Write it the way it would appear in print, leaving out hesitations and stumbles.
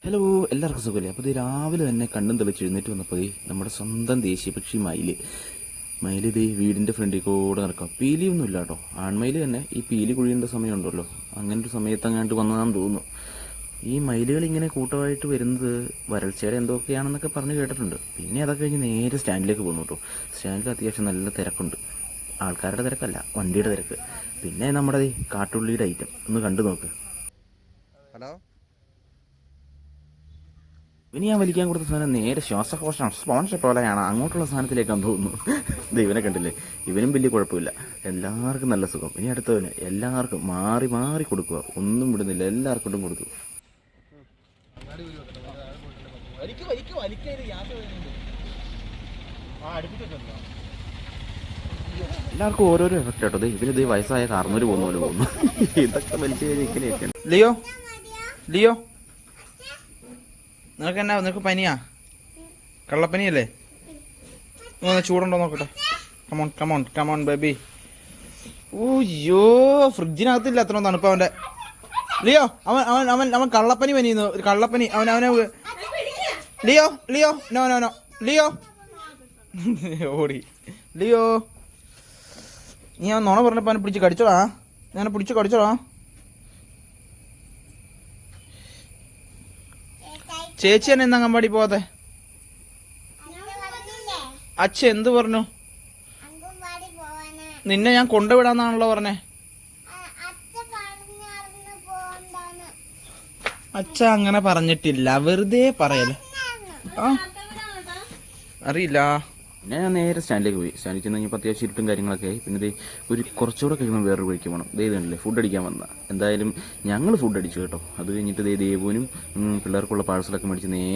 Hello, എല്ലാവർക്കും സുഖമല്ലേ? അപ്പോൾ ഇത് രാവിലെ തന്നെ കണ്ണും തെളിച്ച് എഴുന്നേറ്റ് വന്നപ്പോൾ നമ്മുടെ സ്വന്തം ദേശീയ പക്ഷി മയിൽ ഇത് വീടിൻ്റെ ഫ്രണ്ടിൽ കൂടെ നടക്കാം. പീലിയൊന്നുമില്ല കേട്ടോ. ആൺമയിൽ തന്നെ ഈ പീലി കുഴിയേണ്ട സമയമുണ്ടല്ലോ, അങ്ങനെ ഒരു സമയത്ത് അങ്ങാണ്ട് വന്നതാണെന്ന് തോന്നുന്നു. ഈ മയിലുകൾ ഇങ്ങനെ കൂട്ടമായിട്ട് വരുന്നത് വരൾച്ചയുടെ എന്തൊക്കെയാണെന്നൊക്കെ പറഞ്ഞ് കേട്ടിട്ടുണ്ട്. പിന്നെ അതൊക്കെ കഴിഞ്ഞ് നേരെ സ്റ്റാൻഡിലേക്ക് പോകുന്നു കേട്ടോ. സ്റ്റാൻഡിൽ അത്യാവശ്യം നല്ല തിരക്കുണ്ട്. ആൾക്കാരുടെ തിരക്കല്ല, വണ്ടിയുടെ തിരക്ക്. പിന്നെ നമ്മുടെ ഈ കാട്ടുള്ളിയുടെ ഐറ്റം ഒന്ന് കണ്ടു നോക്ക്. ഹലോ, ഇനി ഞാൻ വലിക്കാൻ കൊടുത്ത സാധനം നേരെ ശ്വാസകോശം സ്പോൺസർ പോലെയാണ് അങ്ങോട്ടുള്ള സാധനത്തിലേക്കാന്ന് തോന്നുന്നു. ഇവനെ കണ്ടില്ലേ? ഇവനും വലിയ കുഴപ്പമില്ല, എല്ലാവർക്കും നല്ല സുഖം. ഇനി അടുത്തവന് എല്ലാവർക്കും മാറി മാറി കൊടുക്കുക, ഒന്നും വിടുന്നില്ല, എല്ലാവർക്കും കൊടുത്തു. എല്ലാവർക്കും ഓരോരോ എഫക്റ്റ് കേട്ടോ. ഇവരിത് വയസ്സായ കാർന്നൂര് പോകുന്ന പോലെ പോകുന്നു. ഇതൊക്കെ വലിച്ചു കഴിഞ്ഞ് ഇങ്ങനെയൊക്കെയാണ്. ലിയോ ലിയോ നിനക്ക് പനിയാ? കള്ളപ്പനിയല്ലേ? ചൂടുണ്ടോ നോക്കട്ടെ. Come on come on come on baby. ഓയ്യോ, ഫ്രിഡ്ജിനകത്തില്ല അത്ര തണുപ്പ് അവന്റെ. ലിയോ അവൻ അവൻ അവൻ അവൻ കള്ളപ്പനി പനിയുന്നു. കള്ളപ്പനി അവനെ Leo Leo no no no Leo ഓടി. ലിയോ, നീ അവൻ നുണ പറഞ്ഞപ്പോ അവനെ പിടിച്ച് കടിച്ചോടാ. ഞാൻ പിടിച്ച് കടിച്ചോടാ. ചേച്ചി തന്നെ എന്താ അംഗൻവാടി പോവാതെ? അച്ഛ എന്ത് പറഞ്ഞു? നിന്നെ ഞാൻ കൊണ്ടുവിടാന്നാണല്ലോ പറഞ്ഞേ. അച്ഛ അങ്ങനെ പറഞ്ഞിട്ടില്ല, വെറുതെ പറയല്ലേ. അറിയില്ല. പിന്നെ ഞാൻ നേരെ സ്റ്റാൻഡിലേക്ക് പോയി. സ്റ്റാൻഡിൽ ചെന്ന് കഴിഞ്ഞപ്പോൾ അത്യാവശ്യം ഇരുട്ടും കാര്യങ്ങളൊക്കെ ആയി. പിന്നെ ഒരു കുറച്ചുകൂടെ കഴിയുമ്പോൾ വേറൊരു വഴിക്ക് പോകണം. കണ്ടില്ലേ, ഫുഡ് അടിക്കാൻ വന്നതാണ്. എന്തായാലും ഞങ്ങൾ ഫുഡ് അടിച്ചു കേട്ടോ. അത് കഴിഞ്ഞിട്ട് ദേവുവിനും പിള്ളേർക്കുള്ള പാഴ്സലൊക്കെ മേടിച്ച് നേരെ